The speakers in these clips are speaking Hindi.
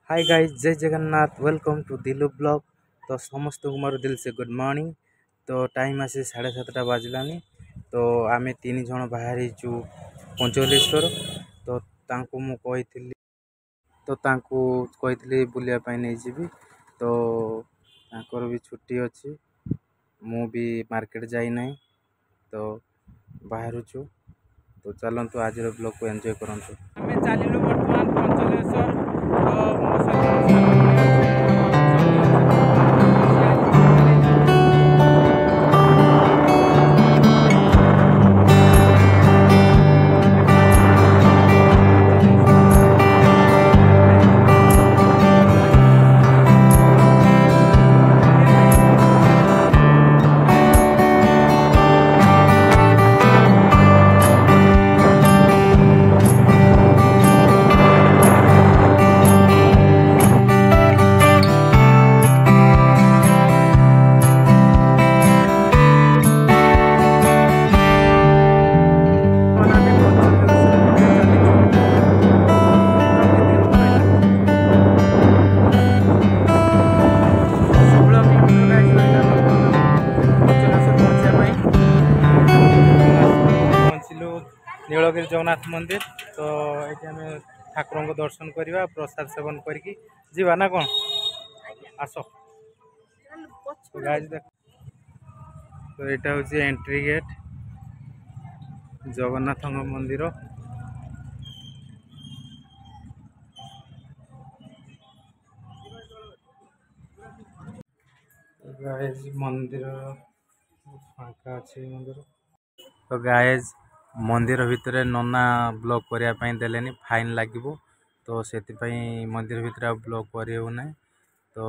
हाय गाइस, जय Jagannath. Welcome to Dilu blog. तो समस्त को मोर दिल से गुड मॉर्निंग। तो टाइम आसे 7:30 बाजलानी। तो आम 3 जन बाहरी पंचलेश्वर। तो तांको मु कही तो तांको कही बुलिया पाई नहीं जीवी। तो तांकर भी छुट्टी अच्छी, मु भी मार्केट जाई नहीं। तो बाहर छु। तो चलतु आज ब्लॉग को एंजॉय करंतु। आमे चलिलु वर्तमान पंचलेश्वर। तो मो सहित नीलगिरी जगन्नाथ मंदिर। तो ये आम ठाकुर को दर्शन करवा, प्रसाद सेवन करके जीवा ना कौन। आस तो यहाँ हूँ एंट्री गेट जगन्नाथ मंदिर। मंदिर फांका अच्छे मंदिर। तो गाइज मंदिर भितर नना ब्लॉग करने देलेनी, फाइन लगे। तो से मंदिर भितर ब्लॉग करना। तो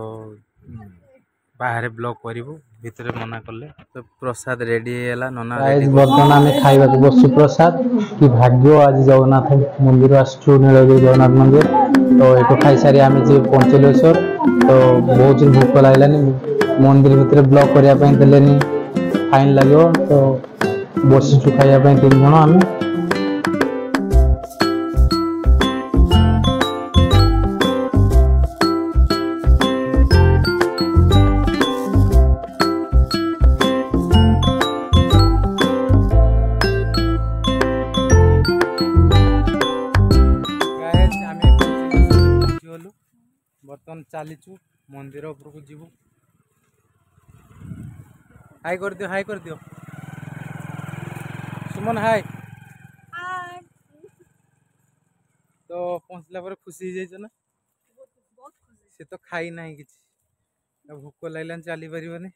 बाहर ब्लॉग करूँ, भितर मना कले। तो प्रसाद रेडी है नना बर्तमान आम खाइबा बसु प्रसाद कि भाग्य आज जगन्नाथ मंदिर आसु नीलगिरी जगन्नाथ मंदिर। तो ये खाई सारी आम जी पंचलेश्वर। तो बहुत दिन भोक लगलानी, मंदिर भितर ब्लॉक करने देलेनी, फाइन लगे। तो बसु खाइबा 3 जन आम। बर्तमान चलीचु मंदिर उपरको जीवु। हाई कर दियो, हाई कर दियो सुमन, हाई। तो पहुँचला पर खुशी हो ना? से तो खाई ना कि भोक लगलान चली पारे।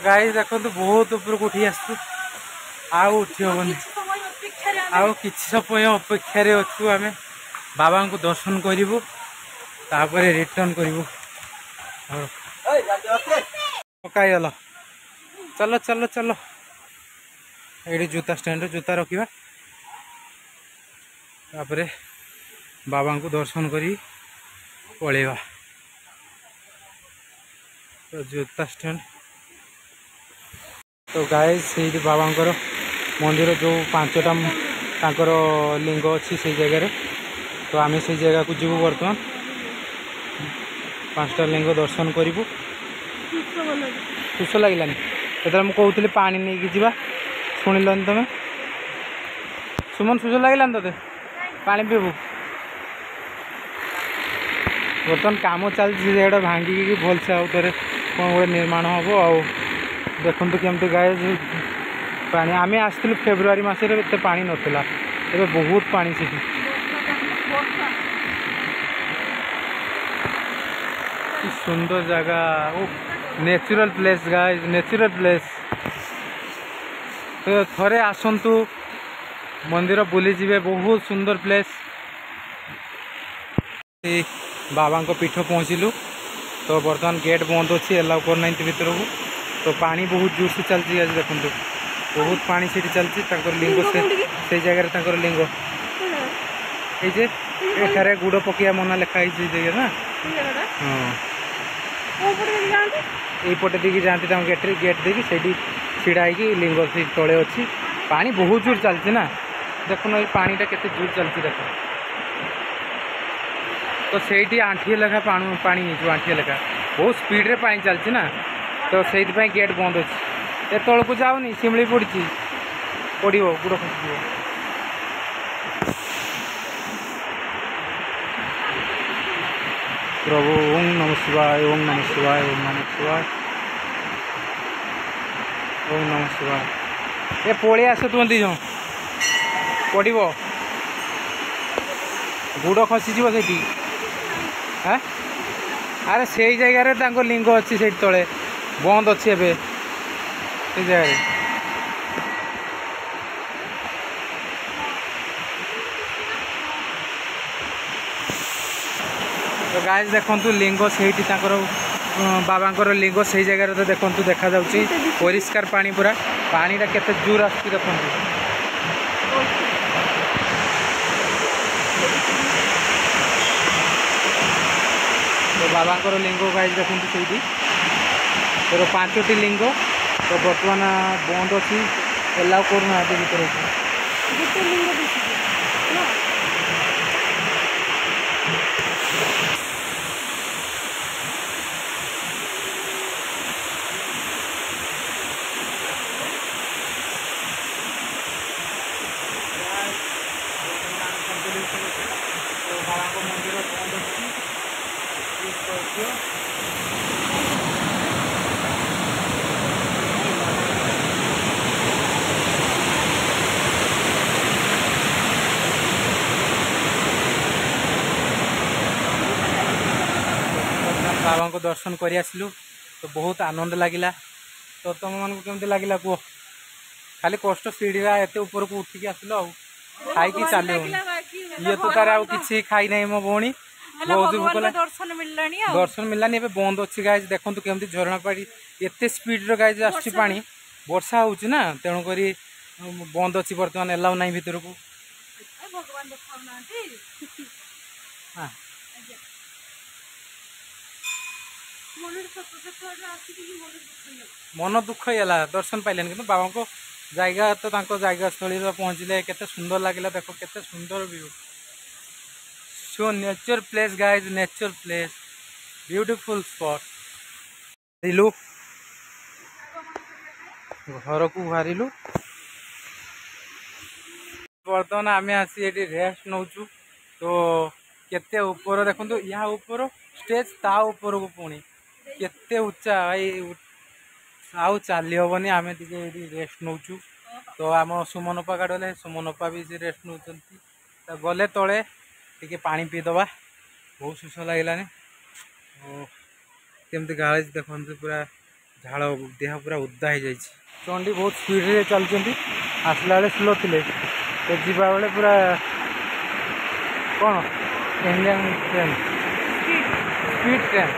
गाइस देखो बहुत ऊपर को उठी आसु आउ उठी हेनी आउ कि समय अपेक्षार अच्छु आम बाबा को दर्शन करूँ तापर रिटर्न करूँ पकाईगल चलो चलो चलो ये जूता स्टैंड जूता रखा तापर बाबा को दर्शन करी पलैया तो जूता स्टैंड तो गाइस से बाबा मंदिर जो पांचटा तांकर लिंग अच्छी से जगह तो आम से जगह को जीव बर्तमान 5टा लिंग दर्शन करूँ सुश लगे तो मुझे पानी नहीं कि शुणिलन तुम सुमन सुश लगे ते पानी पीबू बर्तमान कम चलती जगह भांगिकी भलसे आउ थे कौन गोटे निर्माण हम आ देखु केमती गाय पानी आम आसलु फेब्रुआरी मसरे एत पानी नाला ए बहुत पानी से सुंदर जगह natural place guys natural place तो थरे आसतु मंदिर बुली जीवे बहुत सुंदर प्लेस बाबा पीठ पहुँचलु तो बर्तमान गेट बंद अच्छी एलाउ करना भर को तो पानी बहुत जोर से चलती आज देखो बहुत पानी से चलती लिंग से जगह लिंग ये गुड़ पकिया मना लिखाई जगह ना हाँ यपटे देखिए जाती गेट देखिए से छिड़ा लिंग से तले अच्छी पानी बहुत जोर चलती ना देखो ये पानीटा केते जोर चलती देख तो से आंठिए लेखा पानी आंठिए लेखा बहुत स्पीड रे पानी चलती ना तो से गेट बंद अच्छी ए तल को जाऊनी शिमली पड़ी पड़ो गुड़ खस प्रभु ओम नमः शिवाय ओम नमः शिवाय ओम नमः शिवाय ओम नमः शिवाय ए पड़े आस तुम दीज पड़ो गुड़ खसीज से हाँ अरे से जगह लिंग अच्छी से तले बंद अच्छी एवं से जगह तो गाइस देखु लिंग से बाबा लिंग से जगह तो देखु देखा परिष्कार पानी पूरा पानीटा केते जोर आस देखु तो बाबा लिंग गाइस देखु से तो 5टी लिंग तो बर्तमान बंद अच्छी एलाउ करना भर मंदिर बंद अच्छी बाबा को दर्शन कर आसलु तो बहुत आनंद लगिला तो तुम मन को केमती लगिला कह खाली कष्ट सीढ़ा एत ऊपर को उठिकी आसलो खाई चल ये तो तार कि खाई ना मो भौणी बहुत भूख दर्शन मिलानी ए बंद अच्छी गाइज देखो केमती झरणा पाड़ी एत स्पीड गाइज आस वर्षा होना तेणुक बंद अच्छी बर्तमान एलाउ ना भर को मन दुख होगा दर्शन पाइलानी कि बाबा को जगह तो जगह स्थली पहुँचले केते सुंदर लगे देखो केते सुंदर view so nature place guys nature place beautiful spot घर को बाहर बर्तमान आम आसी रेस्ट नौ तो केते ऊपर देखो या ऊपर स्टेज ता ऊपर को पुणी केते उच्चा भाई आउ चली हेनी आम रेस्ट नौ तो आम सुमन अपा गाड़े सुमन अपा भी से रेस्ट नौ गले तले टे पानी पीदबा बहुत सुश लगलानी केमती गाड़ी देखते पूरा झाड़ देह पूरा उदा हो जाए। चंडी बहुत स्पीड रे चलती आसला बेले स्लो थे तो जीवा बेले पूरा कौन इंडियन ट्रेन स्पीड ट्रेन।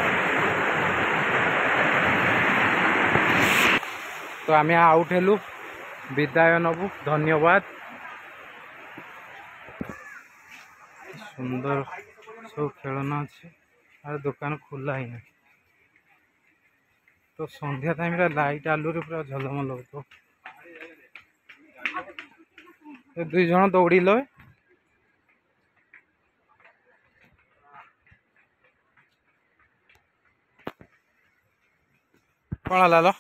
तो आम आउट हेलु विदाय नबु धन्यवाद। सुंदर सब खेलना अच्छे और दुकान खुला ही नहीं तो संध्या टाइम लाइट आलू पूरा झलमल लगो। दुई जन दौड़िल कौन लाल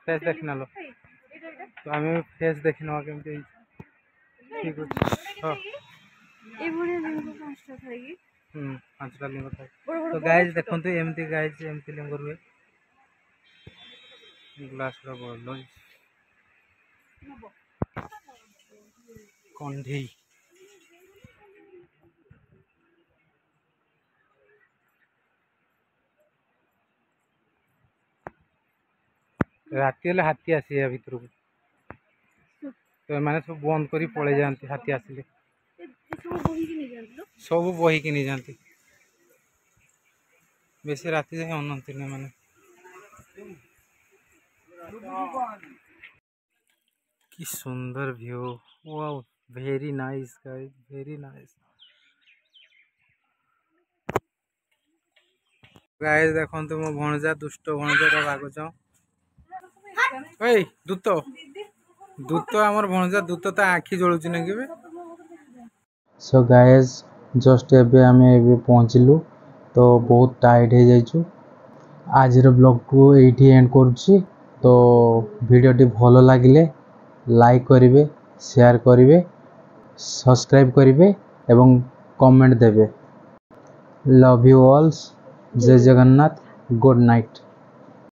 फेस देख ना लो तो आम फेस देख ना केमती ठीक अच्छे। पांचटा लिंग था तो गाइज देखते एमती गाइज एमती लिंग रुए ग्लास बल कंढी राति हाथी आसे भितर को तो मैंने सब बंद कर पड़े जाती हाथी आसिले सब बही कि नहीं जाती बेसी राति जाए अनंती मैंने। कि सुंदर view wow very nice guys very nice guys देखो मो भणजा दुष्ट भणजा बागुच दूत दूत आमर भणजा दूत ता आखि जलुची ना केबे। सो गाइस जस्ट एबे आमे एबे पहुंचलु तो बहुत टाइट हो जाइछु। आज ब्लॉग को एठी एंड करूची तो वीडियोटी भलो लागिले लाइक करिवे शेयर करिवे सब्सक्राइब करिवे एवं कमेंट देवे। लव यू ऑल जय जगन्नाथ गुड नाइट।